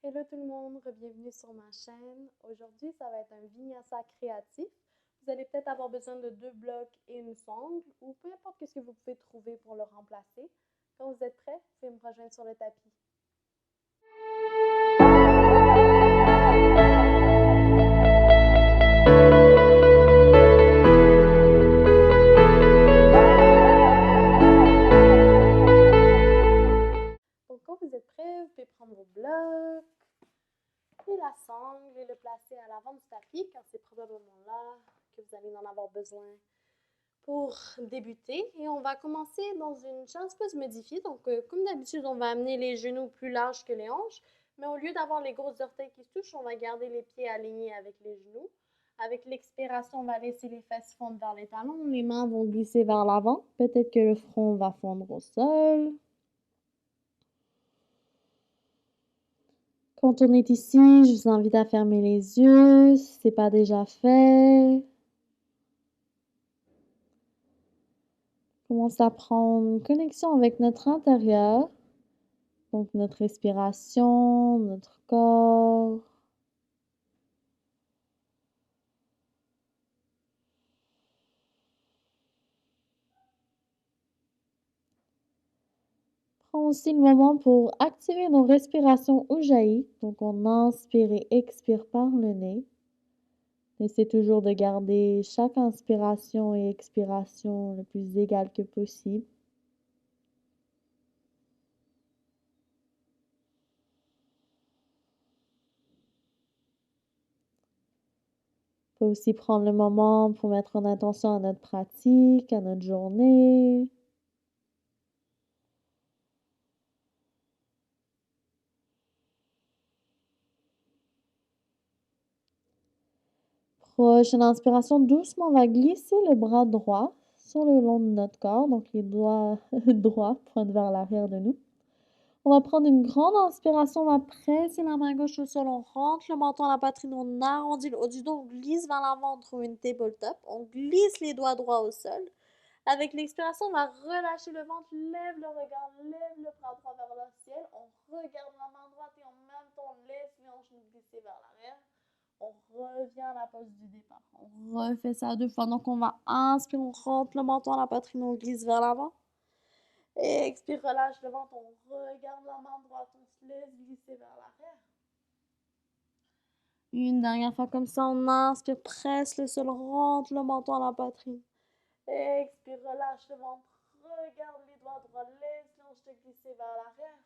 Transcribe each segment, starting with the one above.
Hello tout le monde, bienvenue sur ma chaîne. Aujourd'hui, ça va être un vinyasa créatif. Vous allez peut-être avoir besoin de 2 blocs et une sangle ou peu importe ce que vous pouvez trouver pour le remplacer. Quand vous êtes prêts, vous pouvez me rejoindre sur le tapis. Donc quand vous êtes prêts, vous pouvez prendre vos blocs et la sangle et le placer à l'avant du tapis car c'est probablement là que vous allez en avoir besoin pour débuter. Et on va commencer dans une chaise peu modifiée. Donc, comme d'habitude, on va amener les genoux plus larges que les hanches. Mais au lieu d'avoir les grosses orteils qui se touchent, on va garder les pieds alignés avec les genoux. Avec l'expiration, on va laisser les fesses fondre vers les talons. Les mains vont glisser vers l'avant. Peut-être que le front va fondre au sol. Quand on est ici, je vous invite à fermer les yeux si ce n'est pas déjà fait. Commence à prendre connexion avec notre intérieur, donc notre respiration, notre corps. Prends aussi le moment pour activer nos respirations Ujjayi. Donc on inspire et expire par le nez. Essayez toujours de garder chaque inspiration et expiration le plus égale que possible. On peut aussi prendre le moment pour mettre en attention à notre pratique, à notre journée. Prochaine inspiration, doucement, on va glisser le bras droit sur le long de notre corps, donc les doigts droits pointent vers l'arrière de nous. On va prendre une grande inspiration, on va presser la main gauche au sol, on rentre le menton à la poitrine, on arrondit le haut du dos, on glisse vers l'avant, on trouve une tabletop, on glisse les doigts droits au sol. Avec l'expiration, on va relâcher le ventre, lève le regard, lève le bras droit vers le ciel, on regarde la main droite et en même temps, on laisse les hanches nous glisser vers l'arrière. On revient à la pose du départ. On refait ça 2 fois. Donc, on va inspirer, on rentre le menton à la poitrine, on glisse vers l'avant. Et expire, relâche le ventre, on regarde la main droite, on se laisse glisser vers l'arrière. Une dernière fois comme ça, on inspire, presse le sol, rentre le menton à la poitrine. Expire, relâche le ventre, regarde les doigts droits, laisse les hanches te glisser vers l'arrière.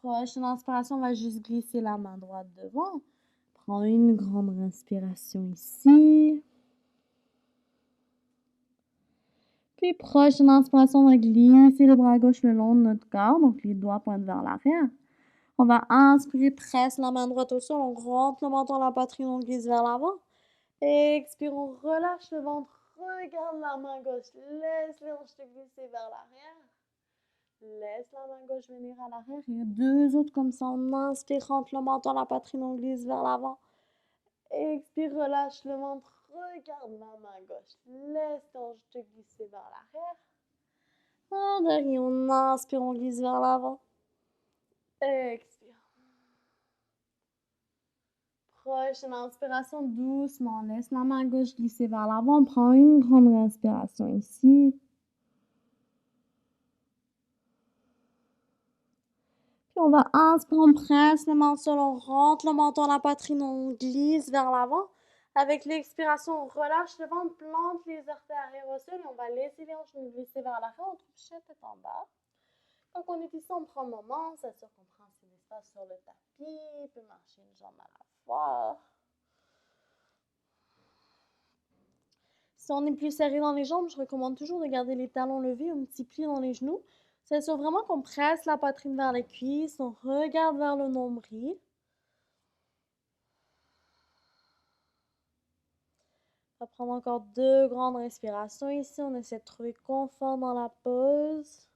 Prochaine inspiration, on va juste glisser la main droite devant. Prends une grande respiration ici. Puis, prochaine inspiration, on va glisser le bras gauche le long de notre corps. Donc, les doigts pointent vers l'arrière. On va inspirer, presse la main droite au sol. On rentre le menton à la poitrine, on glisse vers l'avant. Expire, on relâche le ventre. Regarde la main gauche. Laisse les hanches te glisser vers l'arrière. Laisse la main gauche venir à l'arrière. Il y a 2 autres comme ça. On inspire, rentre le menton à la poitrine, on glisse vers l'avant. Expire, relâche le ventre. Regarde la main gauche. Laisse tes hanches te glisser vers l'arrière. Derrière, on inspire, on glisse vers l'avant. Expire. Prochaine inspiration, doucement. Laisse la main gauche glisser vers l'avant. On prend une grande respiration ici. Puis on va inspirer, on presse le menton au sol, on rentre le menton à la poitrine, on glisse vers l'avant. Avec l'expiration, on relâche le ventre, plante les orteils arrière au sol et on va laisser les hanches nous glisser vers l'arrière. On trouve chaque tête en bas. Quand on est ici, on prend un moment, s'assure qu'on prend assez d'espace sur le tapis, on peut marcher une jambe à la fois. Si on est plus serré dans les jambes, je recommande toujours de garder les talons levés, un petit pli dans les genoux. S'assure vraiment qu'on presse la poitrine vers les cuisses, on regarde vers le nombril. On va prendre encore 2 grandes respirations ici, on essaie de trouver confort dans la pose.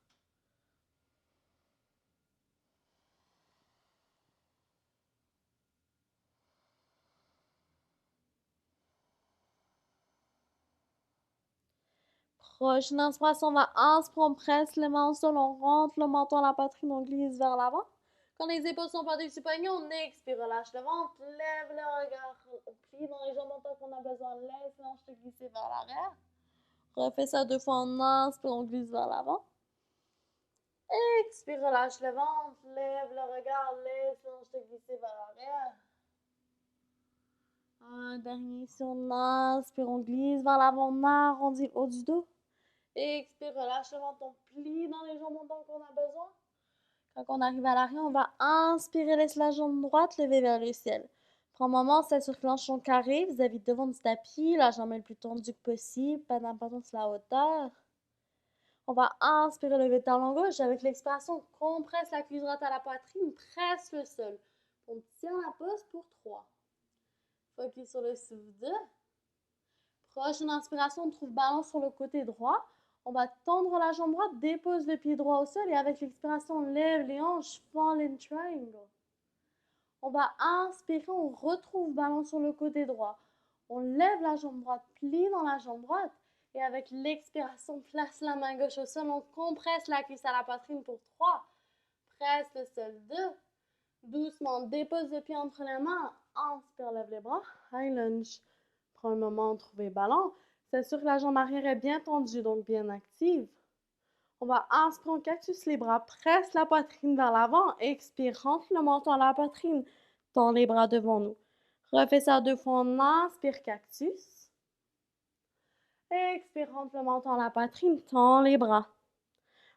Prochaine inspiration, on va inspirer, on presse les mains au sol, on rentre le menton à la poitrine, on glisse vers l'avant. Quand les épaules sont par-dessus poignets, on expire, relâche le ventre, lève le regard, on plie dans les jambes autant qu'on a besoin, laisse l'hanche te glisser vers l'arrière. Refais ça 2 fois en inspire, on glisse vers l'avant. Expire, relâche le ventre, lève le regard, laisse l'hanche te glisser vers l'arrière. Un dernier, si on inspire, on glisse vers l'avant, on arrondit le haut du dos. Expire, relâche le ventre, on plie dans les jambes autant qu'on a besoin. Quand on arrive à l'arrière, on va inspirer, laisse la jambe droite lever vers le ciel. Prends un moment, s'assure que l'hanche sont carrées vis-à-vis devant du tapis, la jambe est le plus tendue que possible, pas d'importance sur la hauteur. On va inspirer, lever le talon gauche. Avec l'expiration, compresse la cuisse droite à la poitrine, presse le sol. On tient la pose pour 3. Focus sur le souffle 2. Prochaine inspiration, on trouve balance sur le côté droit. On va tendre la jambe droite, dépose le pied droit au sol et avec l'expiration, on lève les hanches, fall in triangle. On va inspirer, on retrouve balance sur le côté droit. On lève la jambe droite, plie dans la jambe droite. Et avec l'expiration, place la main gauche au sol. On compresse la cuisse à la poitrine pour 3. Presse le sol 2. Doucement, dépose le pied entre les mains. Inspire, lève les bras. High lunge. Prends un moment, trouver ballon. S'assure que la jambe arrière est bien tendue, donc bien active. On va inspirer en cactus, les bras, presse la poitrine vers l'avant. Expire, rentre le menton à la poitrine. Tends les bras devant nous. Refais ça 2 fois. On inspire, cactus. Expire, rentre le menton à la poitrine. Tends les bras.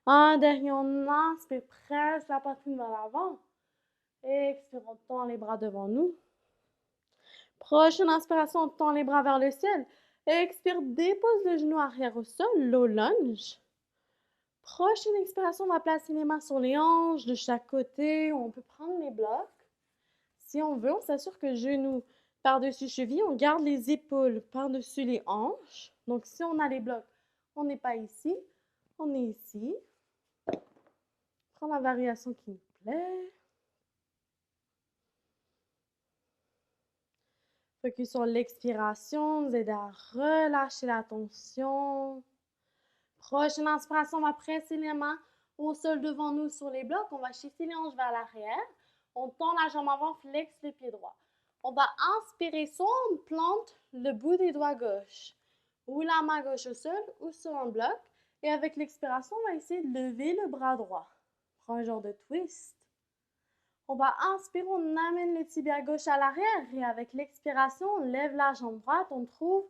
Un dernier, on inspire, presse la poitrine vers l'avant. Expire, on tend les bras devant nous. Prochaine inspiration, on tend les bras vers le ciel. Expire, dépose le genou arrière au sol, low lunge. Prochaine expiration, on va placer les mains sur les hanches de chaque côté. On peut prendre les blocs. Si on veut, on s'assure que genou par-dessus cheville, on garde les épaules par-dessus les hanches. Donc, si on a les blocs, on n'est pas ici, on est ici. Prends la variation qui nous plaît. Focus sur l'expiration, nous aider à relâcher la tension. Prochaine inspiration, on va presser les mains au sol devant nous sur les blocs. On va shifter les hanches vers l'arrière. On tend la jambe avant, flex le pied droit. On va inspirer, soit on plante le bout des doigts gauche, ou la main gauche au sol, ou sur un bloc. Et avec l'expiration, on va essayer de lever le bras droit. Prends un genre de twist. On va inspirer, on amène le tibia gauche à l'arrière. Et avec l'expiration, on lève la jambe droite. On trouve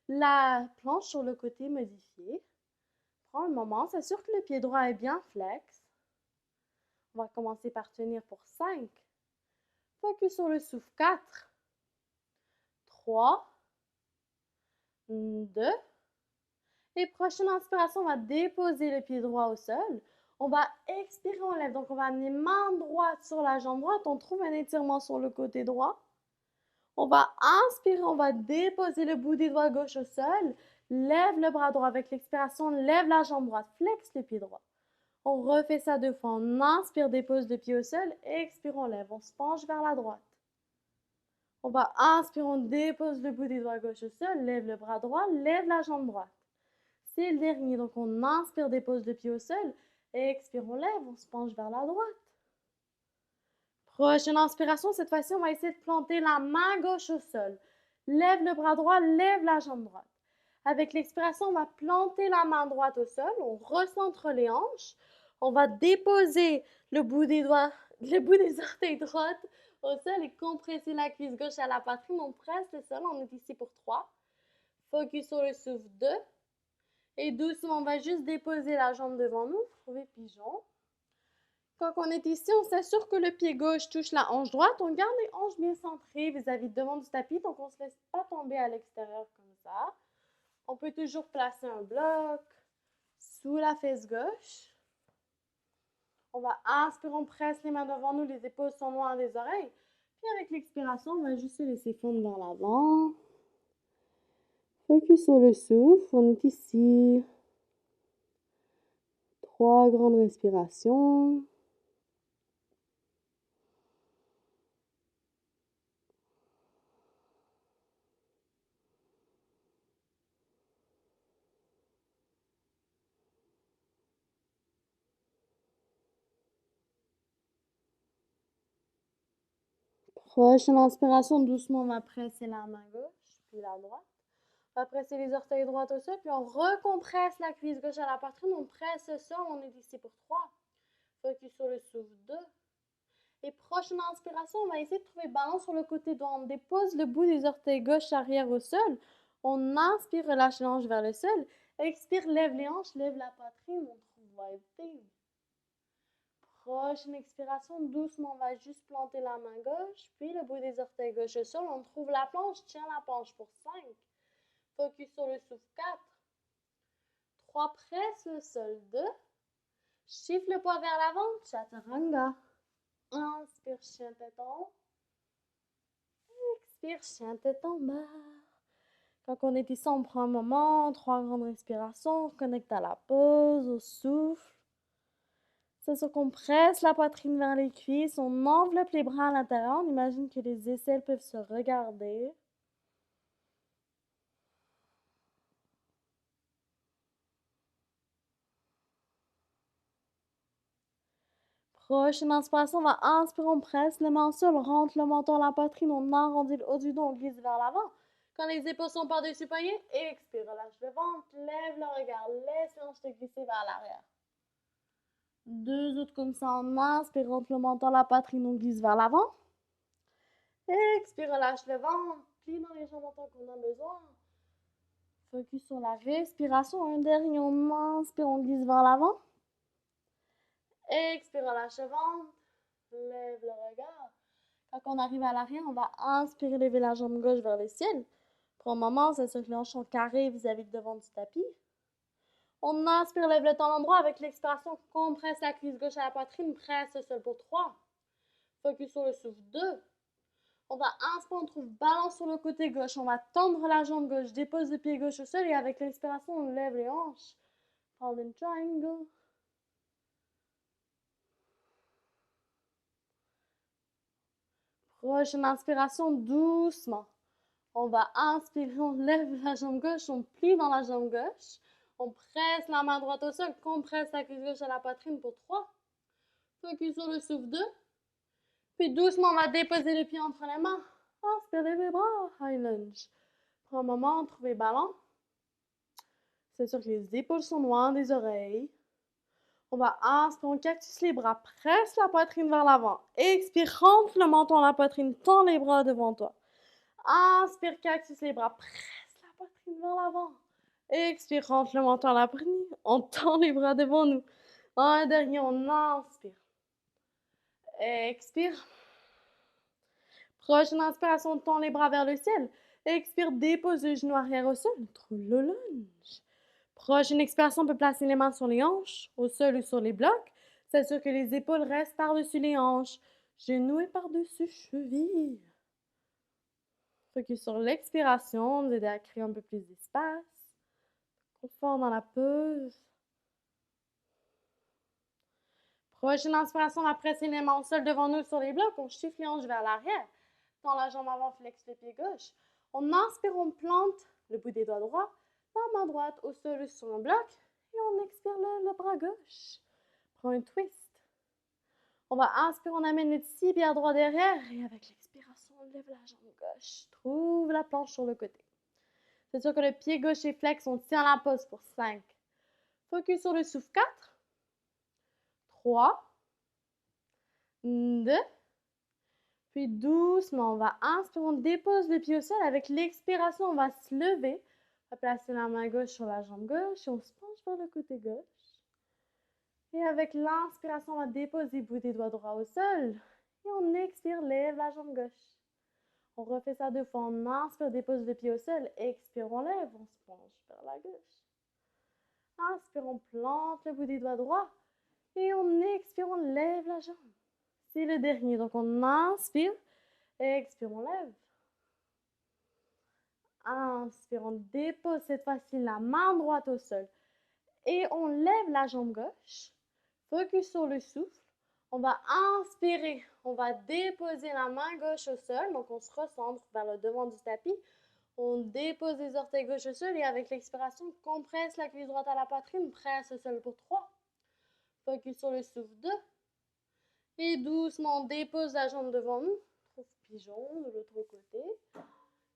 la planche sur le côté modifié. Prends un moment, s'assure que le pied droit est bien flex. On va commencer par tenir pour 5. Focus sur le souffle. 4, 3, 2. Et prochaine inspiration, on va déposer le pied droit au sol. On va expirer, on lève. Donc, on va amener main droite sur la jambe droite. On trouve un étirement sur le côté droit. On va inspirer, on va déposer le bout des doigts gauche au sol. Lève le bras droit avec l'expiration. Lève la jambe droite. Flex le pied droit. On refait ça 2 fois. On inspire, dépose le pied au sol. Expire, on lève. On se penche vers la droite. On va inspirer, on dépose le bout des doigts gauche au sol. Lève le bras droit. Lève la jambe droite. C'est le dernier. Donc, on inspire, dépose le pied au sol. Expire, on lève. On se penche vers la droite. Prochaine inspiration. Cette fois-ci, on va essayer de planter la main gauche au sol. Lève le bras droit. Lève la jambe droite. Avec l'expiration, on va planter la main droite au sol. On recentre les hanches. On va déposer le bout des doigts, le bout des orteils droites au sol et compresser la cuisse gauche à la poitrine. On presse le sol. On est ici pour 3. Focus sur le souffle 2. Et doucement, on va juste déposer la jambe devant nous. Trouver pigeon. Quand on est ici, on s'assure que le pied gauche touche la hanche droite. On garde les hanches bien centrées vis-à-vis devant du tapis. Donc, on ne se laisse pas tomber à l'extérieur comme ça. On peut toujours placer un bloc sous la fesse gauche. On va inspirer, on presse les mains devant nous, les épaules sont loin des oreilles. Puis avec l'expiration, on va juste se laisser fondre vers l'avant. Focus sur le souffle, on est ici. 3 grandes respirations. Prochaine inspiration, doucement, on va presser la main gauche, puis la droite. On va presser les orteils droits au sol, puis on recompresse la cuisse gauche à la poitrine, on presse le sol, on est ici pour 3. Focus sur le souffle 2. Et prochaine inspiration, on va essayer de trouver balance sur le côté droit. On dépose le bout des orteils gauche arrière au sol. On inspire, relâche les hanches vers le sol. Expire, lève les hanches, lève la poitrine, on trouve wiping. Prochaine expiration, doucement, on va juste planter la main gauche, puis le bout des orteils gauche au sol. On trouve la planche, tiens la planche pour 5. Focus sur le souffle 4. 3, presse le sol 2. Chiffre le poids vers l'avant, chaturanga. Inspire, chien tête en haut. Expire, chien tête en bas. Quand on est ici, on prend un moment, 3 grandes respirations, on connecte à la pause, au souffle. C'est sûr qu'on presse la poitrine vers les cuisses, on enveloppe les bras à l'intérieur, on imagine que les aisselles peuvent se regarder. Prochaine inspiration, on va inspirer, on presse les mains au sol, rentre le menton à la poitrine, on arrondit le haut du dos, on glisse vers l'avant. Quand les épaules sont par-dessus poignets, expire, relâche le ventre, lève le regard, laisse l'hanche te glisser vers l'arrière. 2 autres comme ça, on inspire, rentre le menton à la poitrine, on glisse vers l'avant. Expire, relâche le ventre, plie dans les jambes autant qu'on a besoin. Focus sur la respiration, un dernier, on inspire, on glisse vers l'avant. Expire, relâche le ventre, lève le regard. Quand on arrive à l'arrière, on va inspirer, lever la jambe gauche vers le ciel. Pour un moment, c'est sûr que les hanches sont carrées vis-à-vis de devant du tapis. On inspire, lève le talon droit. Avec l'expiration, compresse la cuisse gauche à la poitrine, presse le sol pour 3. Focus sur le souffle 2. On va inspirer, on trouve balance sur le côté gauche. On va tendre la jambe gauche, dépose le pied gauche au sol et avec l'expiration, on lève les hanches. Golden triangle. Prochaine inspiration, doucement. On va inspirer, on lève la jambe gauche, on plie dans la jambe gauche. On presse la main droite au sol, compresse la cuisse gauche à la poitrine pour 3. Focus sur le souffle 2. Puis doucement, on va déposer les pieds entre les mains. Inspire, lève les bras, high lunge. Prends un moment, trouvez ballon. C'est sûr que les épaules sont loin des oreilles. On va inspirer, on cactus les bras, presse la poitrine vers l'avant. Expire, rentre le menton à la poitrine, tends les bras devant toi. Inspire, cactus les bras, presse la poitrine vers l'avant. Expire, rentre le menton à la poitrine, on tend les bras devant nous. Un dernier, on inspire. Expire. Prochaine inspiration, on tend les bras vers le ciel. Expire, dépose le genou arrière au sol, trouve le lunge. Prochaine expiration, on peut placer les mains sur les hanches, au sol ou sur les blocs. S'assure que les épaules restent par-dessus les hanches. Genoux et par-dessus cheville. Focus sur l'expiration, nous aider à créer un peu plus d'espace. Confort dans la pause. Prochaine inspiration, on va presser les mains au sol devant nous sur les blocs. On chiffre les hanches vers l'arrière. Tend la jambe avant, flexe le pied gauche. On inspire, on plante le bout des doigts droits. La main droite au sol ou sur un bloc. Et on expire le bras gauche. Prends un twist. On va inspirer, on amène le tibia droit derrière. Et avec l'expiration, on lève la jambe gauche. Trouve la planche sur le côté. C'est sûr que le pied gauche est flex. On tient la pause pour 5. Focus sur le souffle 4. 3. 2. Puis doucement, on va inspirer, on dépose le pied au sol. Avec l'expiration, on va se lever. On va placer la main gauche sur la jambe gauche et on se penche vers le côté gauche. Et avec l'inspiration, on va déposer le bout des doigts droits au sol. Et on expire, lève la jambe gauche. On refait ça 2 fois. On inspire, dépose le pied au sol. Expire, on lève, on se penche vers la gauche. Inspire, on plante le bout des doigts droits. Et on expire, on lève la jambe. C'est le dernier. Donc on inspire, expire, on lève. Inspire, on dépose cette fois-ci la main droite au sol. Et on lève la jambe gauche. Focus sur le souffle. On va inspirer. On va déposer la main gauche au sol. Donc on se recentre vers le devant du tapis. On dépose les orteils gauche au sol. Et avec l'expiration, compresse la cuisse droite à la poitrine. Presse au sol pour 3. Focus sur le souffle 2. Et doucement, on dépose la jambe devant nous. trouve pigeon de l'autre côté.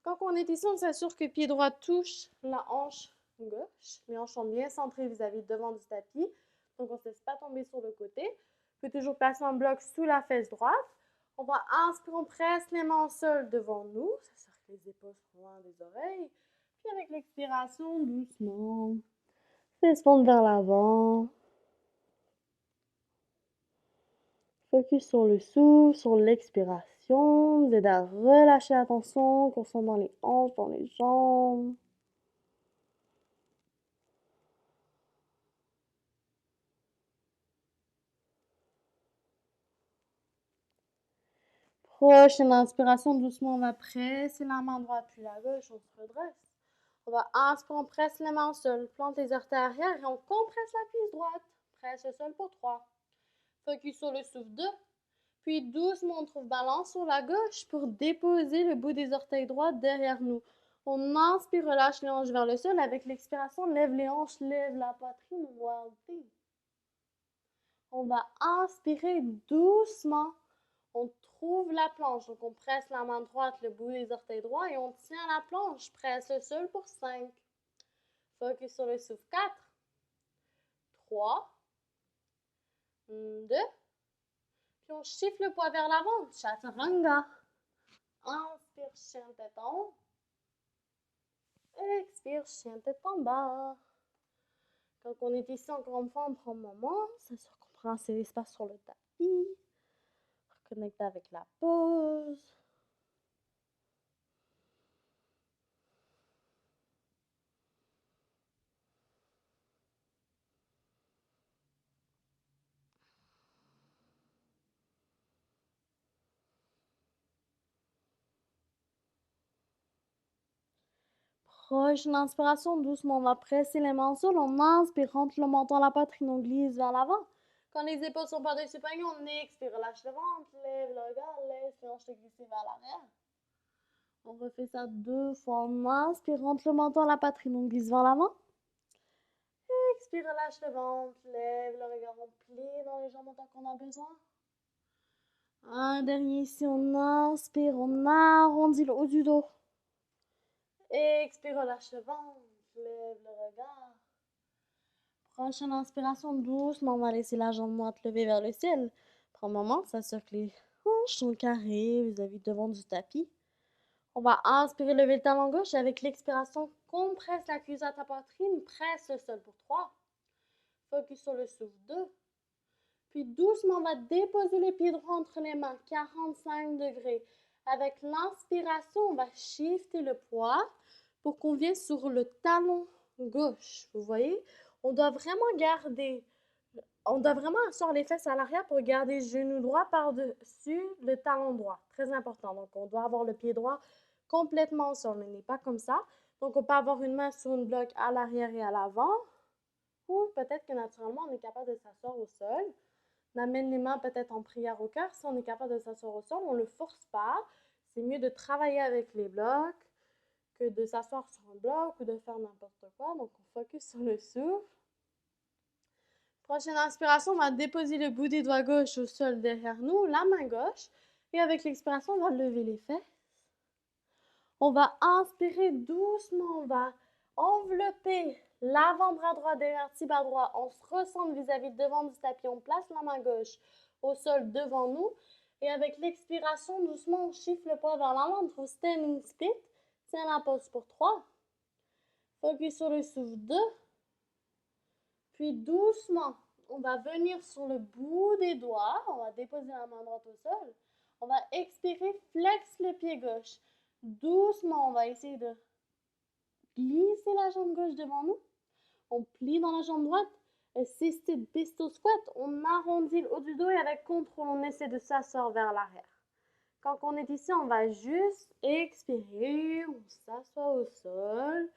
Quand on est ici, on s'assure que le pied droit touche la hanche gauche. Les hanches sont bien centrées vis-à-vis devant du tapis. Donc, on ne se laisse pas tomber sur le côté. On peut toujours placer un bloc sous la fesse droite. On va inspirer, on presse les mains au sol devant nous. S'assure que les épaules sont loin des oreilles. Puis avec l'expiration, doucement, laisse fondre vers l'avant. Focus sur le souffle, sur l'expiration. Vous aide à relâcher la tension qu'on sent dans les hanches, dans les jambes. Prochaine inspiration, doucement, on va presser la main droite puis la gauche, on se redresse. On va inspirer, on presse les mains au sol, plante les orteils arrière et on compresse la cuisse droite. Presse le sol pour 3. Focus sur le souffle 2. Puis doucement, on trouve balance sur la gauche pour déposer le bout des orteils droits derrière nous. On inspire, relâche les hanches vers le sol. Avec l'expiration, lève les hanches, lève la poitrine, wild. On va inspirer doucement. On trouve la planche. Donc, on presse la main droite, le bout des orteils droits et on tient la planche. Presse le sol pour 5. Focus sur le souffle 4. 3. 2. Puis on chiffre le poids vers l'avant. Chaturanga. Inspire, chien tête en haut. Expire, chien tête en bas. Quand on est ici, encore une fois, on prend un moment. C'est sûr qu'on prend assez d'espace sur le tapis. Reconnecter avec la pose. Prochaine inspiration, doucement, on va presser les mains au sol. On inspire, rentre le menton à la poitrine, on glisse vers l'avant. Quand les épaules sont par-dessus le poignet, on expire, relâche le ventre, lève le regard, laisse les hanches glisser vers l'arrière. On refait ça 2 fois. On inspire, rentre le menton à la poitrine, on glisse vers l'avant. Expire, relâche le ventre, lève le regard, on plie dans les jambes autant qu'on a besoin. Un dernier ici, on inspire, on arrondit le haut du dos. Expire, relâche le ventre, lève le regard. Prochaine inspiration, doucement, on va laisser la jambe droite levée vers le ciel. Prends un moment, s'assure que les hanches sont carrées vis-à-vis devant du tapis. On va inspirer, lever le talon gauche. Avec l'expiration, compresse la cuisse à ta poitrine, presse le sol pour 3. Focus sur le souffle 2. Puis doucement, on va déposer les pieds droits entre les mains, 45 degrés. Avec l'inspiration, on va shifter le poids pour qu'on vienne sur le talon gauche. Vous voyez? On doit vraiment asseoir les fesses à l'arrière pour garder le genou droit par-dessus le talon droit. Très important. Donc, on doit avoir le pied droit complètement au sol, mais n'est pas comme ça. Donc, on peut avoir une main sur une bloc à l'arrière et à l'avant. Ou peut-être que naturellement, on est capable de s'asseoir au sol. On amène les mains peut-être en prière au cœur. Si on est capable de s'asseoir au sol, on ne le force pas. C'est mieux de travailler avec les blocs que de s'asseoir sur un bloc ou de faire n'importe quoi. Donc, on focus sur le souffle. Prochaine inspiration, on va déposer le bout des doigts gauche au sol derrière nous, la main gauche. Et avec l'expiration, on va lever les fesses. On va inspirer doucement, on va envelopper l'avant-bras droit derrière le petit bras droit. On se recentre vis-à-vis devant du tapis. On place la main gauche au sol devant nous. Et avec l'expiration, doucement, on chiffre le poids vers l'avant. On trouve standing split. Tiens la pose pour 3. Focus sur le souffle 2. Puis doucement, on va venir sur le bout des doigts. On va déposer la main droite au sol. On va expirer, flex le pied gauche. Doucement, on va essayer de glisser la jambe gauche devant nous. On plie dans la jambe droite. Assisted pistol squat. On arrondit le haut du dos et avec contrôle, on essaie de s'asseoir vers l'arrière. Quand on est ici, on va juste expirer. On s'assoit au sol.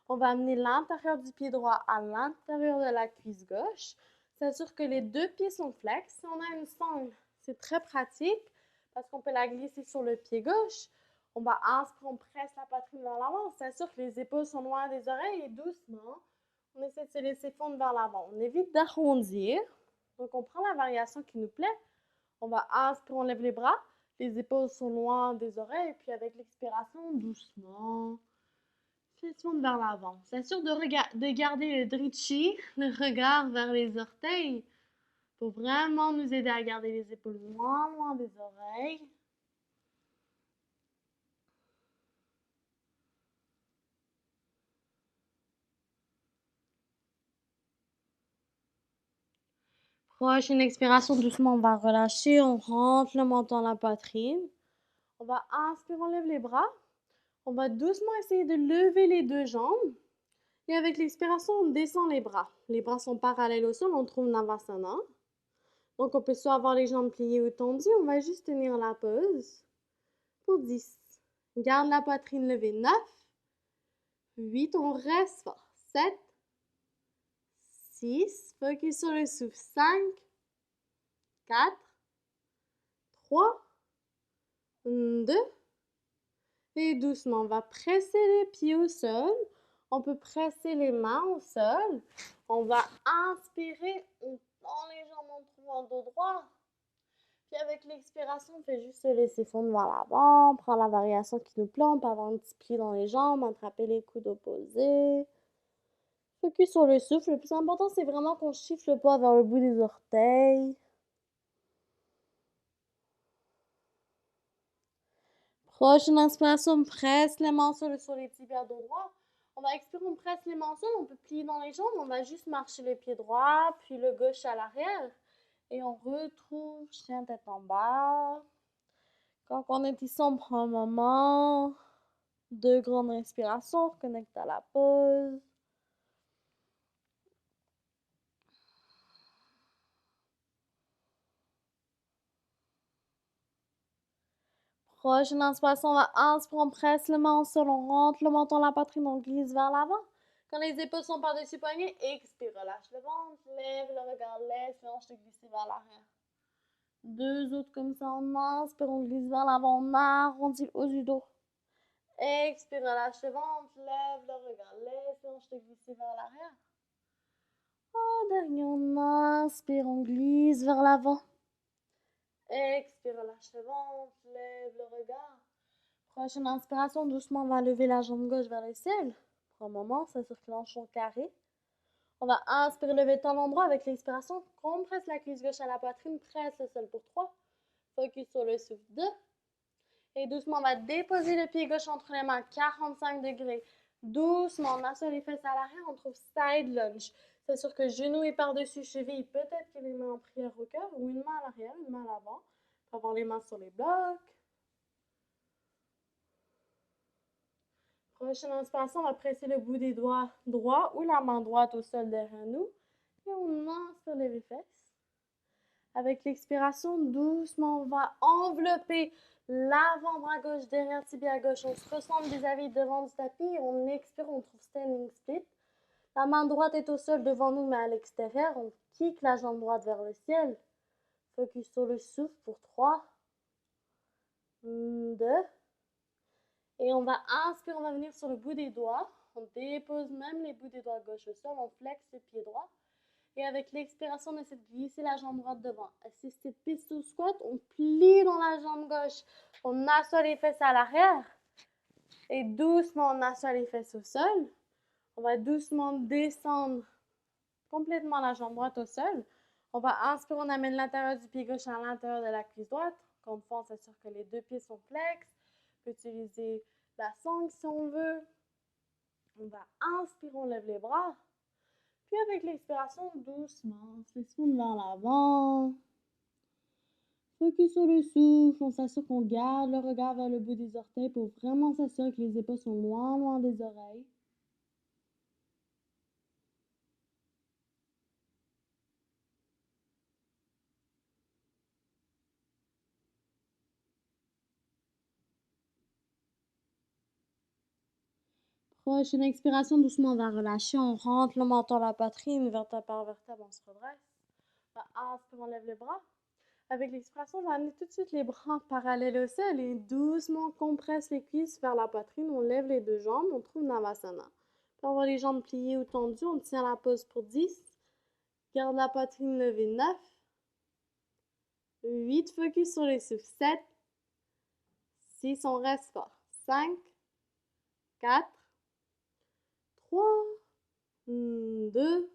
On va amener l'intérieur du pied droit à l'intérieur de la cuisse gauche. S'assure que les 2 pieds sont flex. Si on a une sangle, c'est très pratique parce qu'on peut la glisser sur le pied gauche. On va inspirer, on presse la poitrine vers l'avant. On s'assure que les épaules sont loin des oreilles et doucement, on essaie de se laisser fondre vers l'avant. On évite d'arrondir. Donc, on prend la variation qui nous plaît. On va inspirer, on lève les bras. Les épaules sont loin des oreilles, puis avec l'expiration, doucement, flexion vers l'avant. S'assure de garder le drichi, le regard vers les orteils, pour vraiment nous aider à garder les épaules loin des oreilles. Prochaine expiration, doucement, on va relâcher, on rentre le menton dans la poitrine. On va inspirer, on lève les bras. On va doucement essayer de lever les deux jambes. Et avec l'expiration, on descend les bras. Les bras sont parallèles au sol, on trouve Navasana. Donc, on peut soit avoir les jambes pliées ou tendues. On va juste tenir la pause pour 10. Garde la poitrine levée. 9, 8, on reste fort. 7, 6, focus sur le souffle. 5, 4, 3, 2, et doucement, on va presser les pieds au sol. On peut presser les mains au sol. On va inspirer, on tend les jambes, on trouve un dos droit. Puis avec l'expiration, on fait juste se laisser fondre vers l'avant. Prends la variation qui nous plaît. On peut avoir un petit pli dans les jambes, attraper les coudes opposés. Focus sur le souffle. Le plus important, c'est vraiment qu'on chiffre le poids vers le bout des orteils. Prochaine inspiration, on presse les mains sur les tibias dos droit. On va expirer, on presse les mains au sol, on peut plier dans les jambes, on va juste marcher le pied droit, puis le gauche à l'arrière. Et on retrouve chien tête en bas. Quand on est ici, on prend un moment. 2 grandes respirations, on reconnecte à la pause. Prochaine inspiration, on va inspirer, on presse les mains au sol, on rentre le menton, la poitrine, on glisse vers l'avant. Quand les épaules sont par-dessus poignets, expire, relâche le ventre, lève le regard, laisse le hanche te glisser vers l'arrière. 2 autres comme ça, on inspire, on glisse vers l'avant, on arrondit le haut du dos. Expire, relâche le ventre, lève le regard, laisse le hanche te glisser vers l'arrière. En dernier, on inspire, on glisse vers l'avant. Expire, relâche le ventre, lève le regard. Prochaine inspiration, doucement, on va lever la jambe gauche vers le ciel. Pour un moment, ça circule en chant carré. On va inspirer, lever le talon droit avec l'expiration. Compresse la cuisse gauche à la poitrine, presse le sol pour 3. Focus sur le souffle 2. Et doucement, on va déposer le pied gauche entre les mains, 45 degrés. Doucement, on assoit les fesses à l'arrière, on trouve side lunge. C'est sûr que genou est par-dessus cheville, peut-être que les mains en prière au cœur, ou une main à l'arrière, une main à l'avant. On va avoir les mains sur les blocs. Prochaine inspiration, on va presser le bout des doigts droits ou la main droite au sol derrière nous. Et on inspire les fesses. Avec l'expiration, doucement, on va envelopper l'avant-bras gauche derrière tibia gauche. On se ressemble vis-à-vis devant du tapis. On expire, on trouve standing split. La main droite est au sol devant nous, mais à l'extérieur. On kick la jambe droite vers le ciel. Focus sur le souffle pour 3, 2. Et on va inspirer, on va venir sur le bout des doigts. On dépose même les bouts des doigts gauche au sol. On flexe le pied droit. Et avec l'expiration, on essaie de glisser la jambe droite devant. Assisted pistol squat, on plie dans la jambe gauche. On assoit les fesses à l'arrière. Et doucement, on assoit les fesses au sol. On va doucement descendre complètement la jambe droite au sol. On va inspirer, on amène l'intérieur du pied gauche à l'intérieur de la cuisse droite. Quand on fait, on s'assure que les 2 pieds sont flexes. On peut utiliser la sangle si on veut. On va inspirer, on lève les bras. Puis avec l'expiration, doucement, on se laisse fondre vers l'avant. Focus sur le souffle, on s'assure qu'on garde le regard vers le bout des orteils pour vraiment s'assurer que les épaules sont loin des oreilles. Prochaine expiration, doucement on va relâcher, on rentre le menton à la poitrine, vertèbre par vertèbre, on se redresse. On va inspirer, on lève les bras. Avec l'expiration, on va amener tout de suite les bras parallèles au sol et doucement compresse les cuisses vers la poitrine. On lève les 2 jambes, on trouve Navasana. On peut avoir les jambes pliées ou tendues, on tient la pause pour 10. Garde la poitrine levée, 9. 8, focus sur les souffles, 7. 6, on reste fort. 5, 4, 3, 2,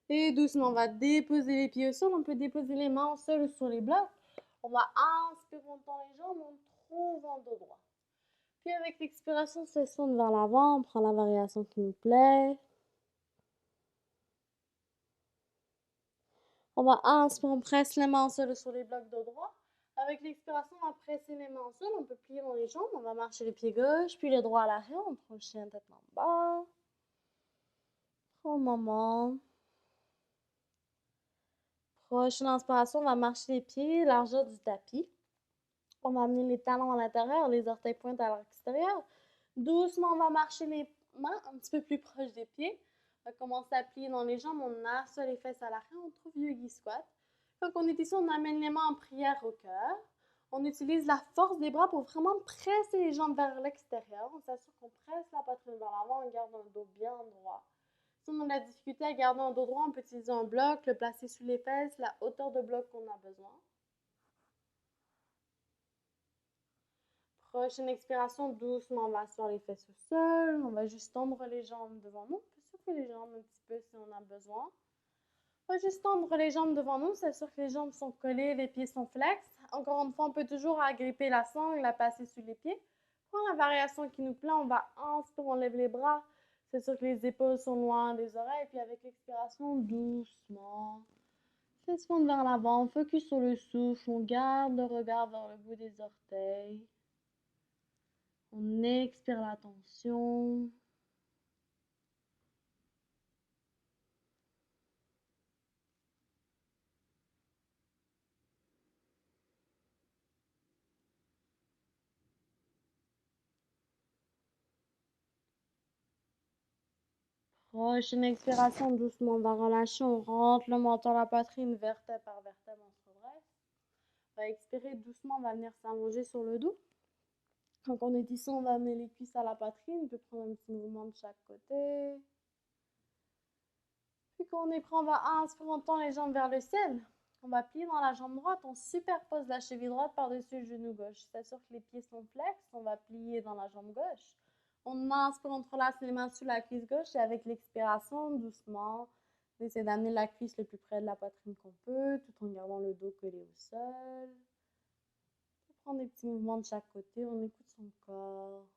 et doucement, on va déposer les pieds au sol. On peut déposer les mains au sol ou sur les blocs. On va inspirer, on tend les jambes, on trouve en dos droit. Puis avec l'expiration, on se tourne vers l'avant, on prend la variation qui nous plaît. On va inspirer, on presse les mains au sol ou sur les blocs dos droit. Avec l'expiration, on va presser les mains au sol, on peut plier dans les jambes, on va marcher les pieds gauche, puis les droits à l'arrière, on prend le chien tête en bas. Prends un moment. Prochaine inspiration, on va marcher les pieds, largeur du tapis. On va amener les talons à l'intérieur, les orteils pointent à l'extérieur. Doucement, on va marcher les mains un petit peu plus proches des pieds. On va commencer à plier dans les jambes, on assoit les fesses à l'arrière, on trouve yogi squat. Quand on est ici, on amène les mains en prière au cœur. On utilise la force des bras pour vraiment presser les jambes vers l'extérieur. On s'assure qu'on presse la poitrine vers l'avant, on garde un dos bien droit. Si on a de la difficulté à garder un dos droit, on peut utiliser un bloc, le placer sous les fesses, la hauteur de bloc qu'on a besoin. Prochaine expiration, doucement, on va asseoir les fesses au sol. On va juste tendre les jambes devant nous. On peut souffler les jambes un petit peu si on a besoin. On va juste tendre les jambes devant nous, s'assurer que les jambes sont collées, les pieds sont flex. Encore une fois, on peut toujours agripper la sangle, la passer sous les pieds. Prends la variation qui nous plaît, on va inspirer, on lève les bras. S'assurer que les épaules sont loin des oreilles. Puis avec l'expiration, doucement, laisse fondre vers l'avant. Focus sur le souffle, on garde le regard vers le bout des orteils. On expire la tension. Prochaine expiration, doucement, on va relâcher. On rentre le menton à la poitrine, vertèbre par vertèbre, on se redresse. On va expirer doucement, on va venir s'allonger sur le dos. Quand on est ici, on va amener les cuisses à la poitrine. On peut prendre un petit mouvement de chaque côté. Puis quand on est prêt, on va inspirer, on tend les jambes vers le ciel. On va plier dans la jambe droite. On superpose la cheville droite par-dessus le genou gauche. S'assure que les pieds sont flex. On va plier dans la jambe gauche. On inspire, on entrelace les mains sous la cuisse gauche et avec l'expiration, doucement, on essaie d'amener la cuisse le plus près de la poitrine qu'on peut, tout en gardant le dos collé au sol. On prend des petits mouvements de chaque côté, on écoute son corps.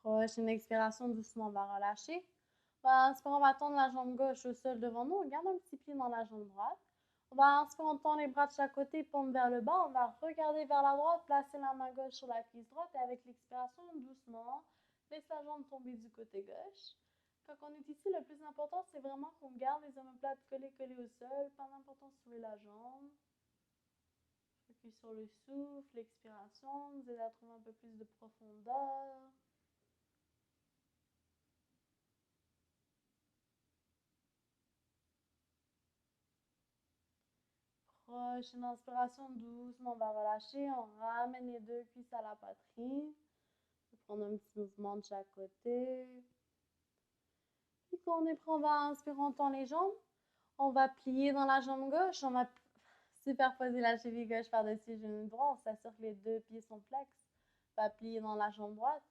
Prochaine expiration, doucement, on va relâcher. On va inspirer, on va tendre la jambe gauche au sol devant nous. On garde un petit pli dans la jambe droite. On va inspirer, on tend les bras de chaque côté, pompe vers le bas. On va regarder vers la droite, placer la main gauche sur la cuisse droite. Et avec l'expiration, doucement, laisse la jambe tomber du côté gauche. Quand on est ici, le plus important, c'est vraiment qu'on garde les omoplates collées au sol. Pas d'importance de soulever la jambe. Focus sur le souffle, l'expiration. Vous allez à trouver un peu plus de profondeur. Prochaine inspiration, doucement, on va relâcher. On ramène les deux cuisses à la poitrine. On va prendre un petit mouvement de chaque côté. Puis quand on est prêt, on va inspirer, on tend les jambes. On va plier dans la jambe gauche. On va superposer la cheville gauche par-dessus le genou droit. On s'assure que les deux pieds sont flex. On va plier dans la jambe droite.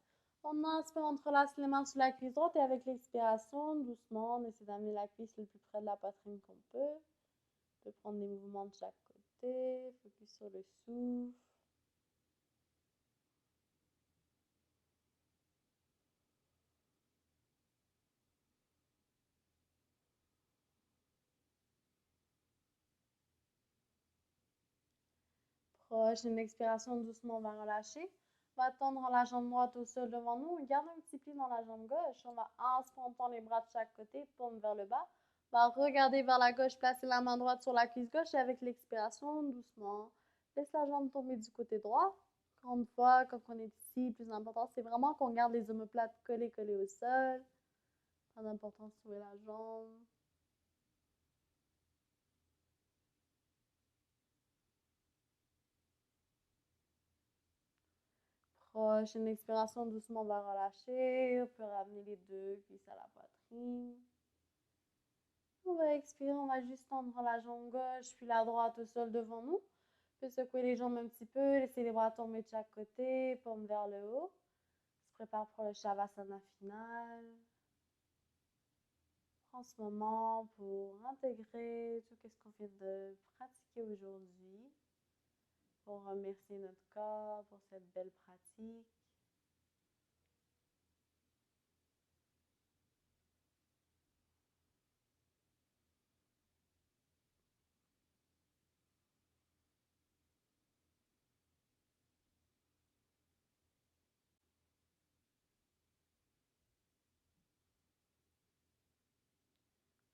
On inspire, on entrelace les mains sous la cuisse droite et avec l'expiration, doucement, on essaie d'amener la cuisse le plus près de la poitrine qu'on peut. On peut prendre des mouvements de chaque côté, focus sur le souffle. Prochaine expiration, doucement, on va relâcher. On va tendre la jambe droite au sol devant nous. On garde un petit pli dans la jambe gauche. On va inspirer, on tend les bras de chaque côté, paume vers le bas. On va regarder vers la gauche, placer la main droite sur la cuisse gauche et avec l'expiration, doucement, laisse la jambe tomber du côté droit. Encore une fois, quand on est ici, plus important, c'est vraiment qu'on garde les omoplates collées au sol. Pas d'importance de soulever la jambe. Prochaine expiration, doucement, on va relâcher. On peut ramener les deux cuisses à la poitrine. On va expirer, on va juste tendre la jambe gauche, puis la droite au sol devant nous. On peut secouer les jambes un petit peu, laisser les bras tomber de chaque côté, paume vers le haut. On se prépare pour le Shavasana final. Prends ce moment pour intégrer tout ce qu'on vient de pratiquer aujourd'hui, pour remercier notre corps pour cette belle pratique.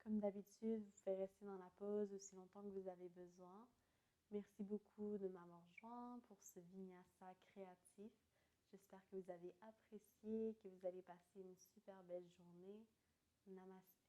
Comme d'habitude, vous pouvez rester dans la pause aussi longtemps que vous avez besoin. Merci beaucoup de m'avoir rejoint pour ce vinyasa créatif. J'espère que vous avez apprécié, que vous allez passer une super belle journée. Namaste.